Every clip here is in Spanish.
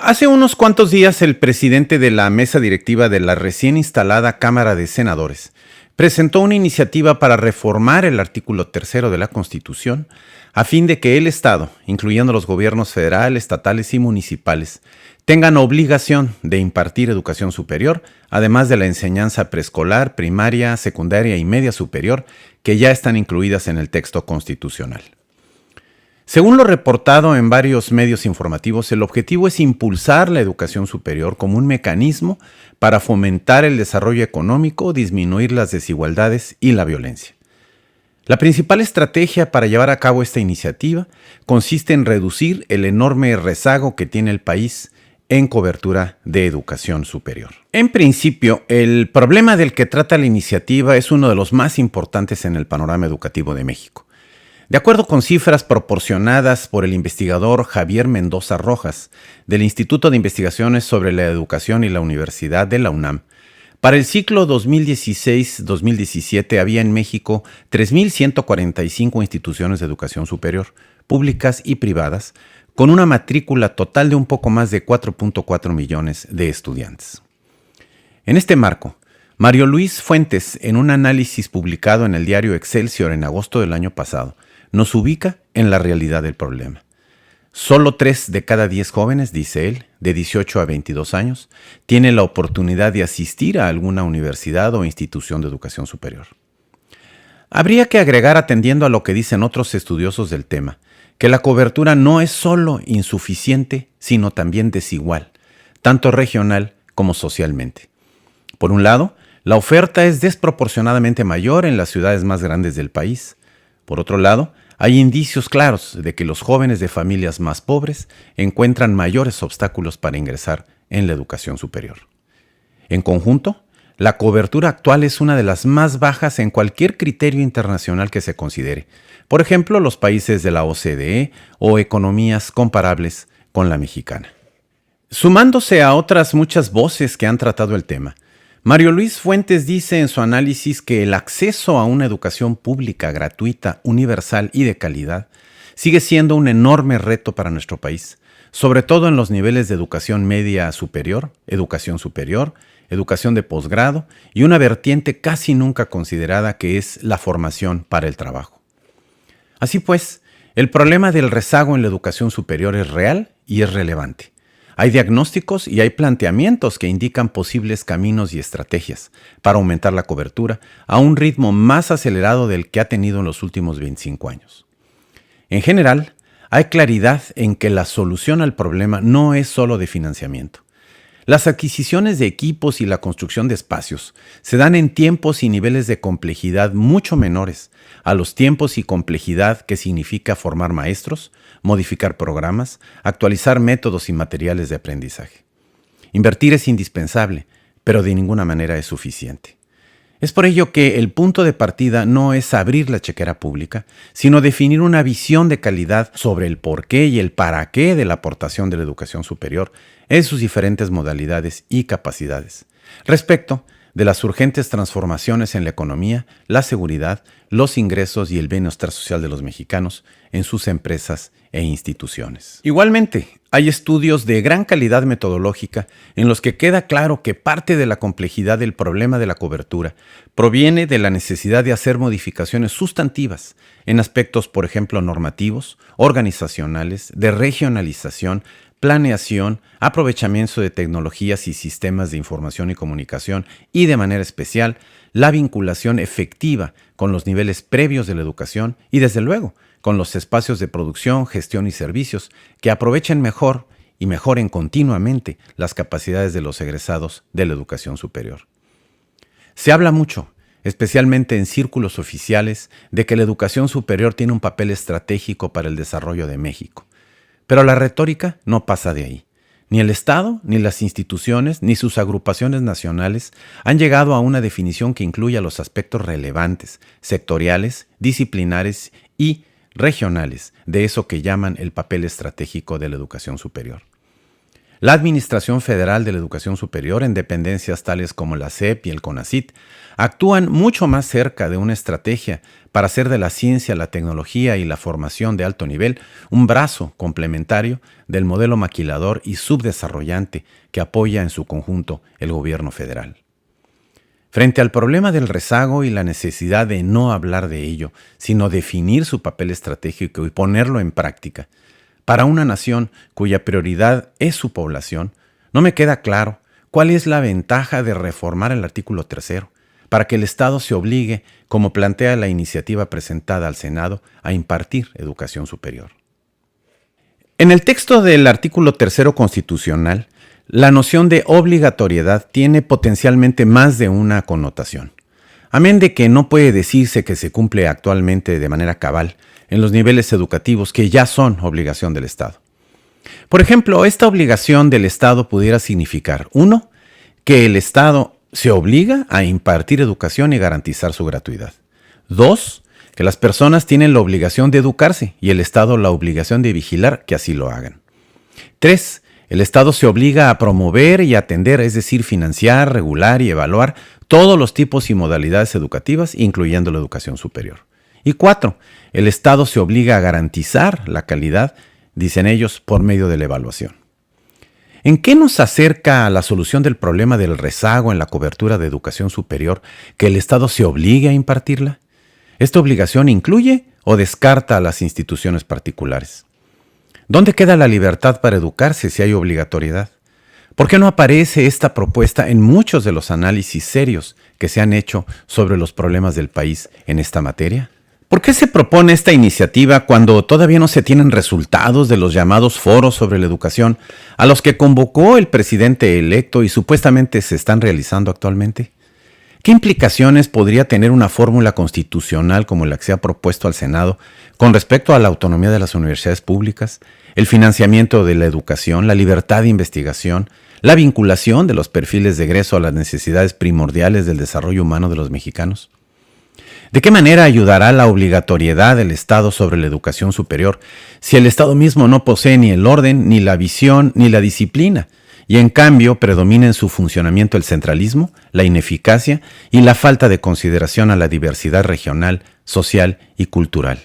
Hace unos cuantos días el presidente de la mesa directiva de la recién instalada Cámara de Senadores presentó una iniciativa para reformar el artículo 3 de la Constitución a fin de que el Estado, incluyendo los gobiernos federal, estatales y municipales, tengan obligación de impartir educación superior, además de la enseñanza preescolar, primaria, secundaria y media superior, que ya están incluidas en el texto constitucional. Según lo reportado en varios medios informativos, el objetivo es impulsar la educación superior como un mecanismo para fomentar el desarrollo económico, disminuir las desigualdades y la violencia. La principal estrategia para llevar a cabo esta iniciativa consiste en reducir el enorme rezago que tiene el país en cobertura de educación superior. En principio, el problema del que trata la iniciativa es uno de los más importantes en el panorama educativo de México. De acuerdo con cifras proporcionadas por el investigador Javier Mendoza Rojas, del Instituto de Investigaciones sobre la Educación y la Universidad de la UNAM, para el ciclo 2016-2017 había en México 3.145 instituciones de educación superior, públicas y privadas, con una matrícula total de un poco más de 4.4 millones de estudiantes. En este marco, Mario Luis Fuentes, en un análisis publicado en el diario Excelsior en agosto del año pasado, nos ubica en la realidad del problema. Solo 3 de cada 10 jóvenes, dice él, de 18 a 22 años, tienen la oportunidad de asistir a alguna universidad o institución de educación superior. Habría que agregar, atendiendo a lo que dicen otros estudiosos del tema, que la cobertura no es solo insuficiente, sino también desigual, tanto regional como socialmente. Por un lado, la oferta es desproporcionadamente mayor en las ciudades más grandes del país. Por otro lado, hay indicios claros de que los jóvenes de familias más pobres encuentran mayores obstáculos para ingresar en la educación superior. En conjunto, la cobertura actual es una de las más bajas en cualquier criterio internacional que se considere, por ejemplo, los países de la OCDE o economías comparables con la mexicana. Sumándose a otras muchas voces que han tratado el tema, Mario Luis Fuentes dice en su análisis que el acceso a una educación pública, gratuita, universal y de calidad sigue siendo un enorme reto para nuestro país, sobre todo en los niveles de educación media superior, educación de posgrado y una vertiente casi nunca considerada que es la formación para el trabajo. Así pues, el problema del rezago en la educación superior es real y es relevante. Hay diagnósticos y hay planteamientos que indican posibles caminos y estrategias para aumentar la cobertura a un ritmo más acelerado del que ha tenido en los últimos 25 años. En general, hay claridad en que la solución al problema no es solo de financiamiento. Las adquisiciones de equipos y la construcción de espacios se dan en tiempos y niveles de complejidad mucho menores a los tiempos y complejidad que significa formar maestros, modificar programas, actualizar métodos y materiales de aprendizaje. Invertir es indispensable, pero de ninguna manera es suficiente. Es por ello que el punto de partida no es abrir la chequera pública, sino definir una visión de calidad sobre el porqué y el para qué de la aportación de la educación superior en sus diferentes modalidades y capacidades, respecto de las urgentes transformaciones en la economía, la seguridad, los ingresos y el bienestar social de los mexicanos en sus empresas e instituciones. Igualmente, hay estudios de gran calidad metodológica en los que queda claro que parte de la complejidad del problema de la cobertura proviene de la necesidad de hacer modificaciones sustantivas en aspectos, por ejemplo, normativos, organizacionales, de regionalización, planeación, aprovechamiento de tecnologías y sistemas de información y comunicación y, de manera especial, la vinculación efectiva con los niveles previos de la educación y, desde luego, con los espacios de producción, gestión y servicios que aprovechen mejor y mejoren continuamente las capacidades de los egresados de la educación superior. Se habla mucho, especialmente en círculos oficiales, de que la educación superior tiene un papel estratégico para el desarrollo de México. Pero la retórica no pasa de ahí. Ni el Estado, ni las instituciones, ni sus agrupaciones nacionales han llegado a una definición que incluya los aspectos relevantes, sectoriales, disciplinares y regionales de eso que llaman el papel estratégico de la educación superior. La Administración Federal de la Educación Superior, en dependencias tales como la SEP y el CONACYT, actúan mucho más cerca de una estrategia para hacer de la ciencia, la tecnología y la formación de alto nivel un brazo complementario del modelo maquilador y subdesarrollante que apoya en su conjunto el gobierno federal. Frente al problema del rezago y la necesidad de no hablar de ello, sino definir su papel estratégico y ponerlo en práctica, para una nación cuya prioridad es su población, no me queda claro cuál es la ventaja de reformar el artículo 3 para que el Estado se obligue, como plantea la iniciativa presentada al Senado, a impartir educación superior. En el texto del artículo 3 constitucional, la noción de obligatoriedad tiene potencialmente más de una connotación. Amén de que no puede decirse que se cumple actualmente de manera cabal en los niveles educativos que ya son obligación del Estado. Por ejemplo, esta obligación del Estado pudiera significar, 1, que el Estado se obliga a impartir educación y garantizar su gratuidad. 2, que las personas tienen la obligación de educarse y el Estado la obligación de vigilar que así lo hagan. 3, el Estado se obliga a promover y atender, es decir, financiar, regular y evaluar todos los tipos y modalidades educativas, incluyendo la educación superior. Y 4, el Estado se obliga a garantizar la calidad, dicen ellos, por medio de la evaluación. ¿En qué nos acerca a la solución del problema del rezago en la cobertura de educación superior que el Estado se obligue a impartirla? ¿Esta obligación incluye o descarta a las instituciones particulares? ¿Dónde queda la libertad para educarse si hay obligatoriedad? ¿Por qué no aparece esta propuesta en muchos de los análisis serios que se han hecho sobre los problemas del país en esta materia? ¿Por qué se propone esta iniciativa cuando todavía no se tienen resultados de los llamados foros sobre la educación a los que convocó el presidente electo y supuestamente se están realizando actualmente? ¿Qué implicaciones podría tener una fórmula constitucional como la que se ha propuesto al Senado con respecto a la autonomía de las universidades públicas, el financiamiento de la educación, la libertad de investigación, la vinculación de los perfiles de egreso a las necesidades primordiales del desarrollo humano de los mexicanos? ¿De qué manera ayudará la obligatoriedad del Estado sobre la educación superior si el Estado mismo no posee ni el orden, ni la visión, ni la disciplina, y en cambio predomina en su funcionamiento el centralismo, la ineficacia y la falta de consideración a la diversidad regional, social y cultural?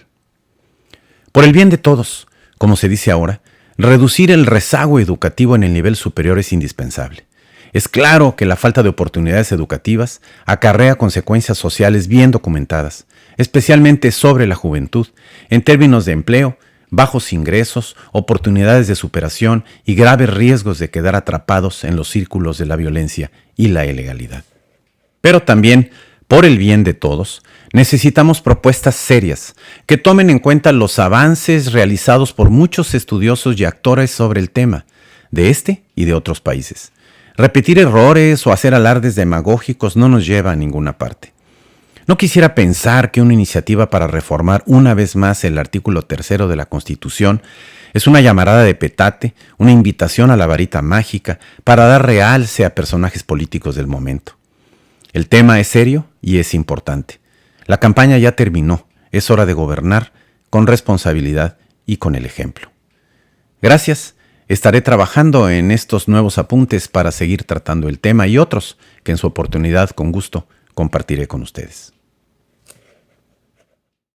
Por el bien de todos, como se dice ahora, reducir el rezago educativo en el nivel superior es indispensable. Es claro que la falta de oportunidades educativas acarrea consecuencias sociales bien documentadas, especialmente sobre la juventud, en términos de empleo, bajos ingresos, oportunidades de superación y graves riesgos de quedar atrapados en los círculos de la violencia y la ilegalidad. Pero también, por el bien de todos, necesitamos propuestas serias que tomen en cuenta los avances realizados por muchos estudiosos y actores sobre el tema, de este y de otros países. Repetir errores o hacer alardes demagógicos no nos lleva a ninguna parte. No quisiera pensar que una iniciativa para reformar una vez más el artículo 3 de la Constitución es una llamarada de petate, una invitación a la varita mágica para dar realce a personajes políticos del momento. El tema es serio y es importante. La campaña ya terminó. Es hora de gobernar con responsabilidad y con el ejemplo. Gracias. Estaré trabajando en estos nuevos apuntes para seguir tratando el tema y otros que en su oportunidad con gusto compartiré con ustedes.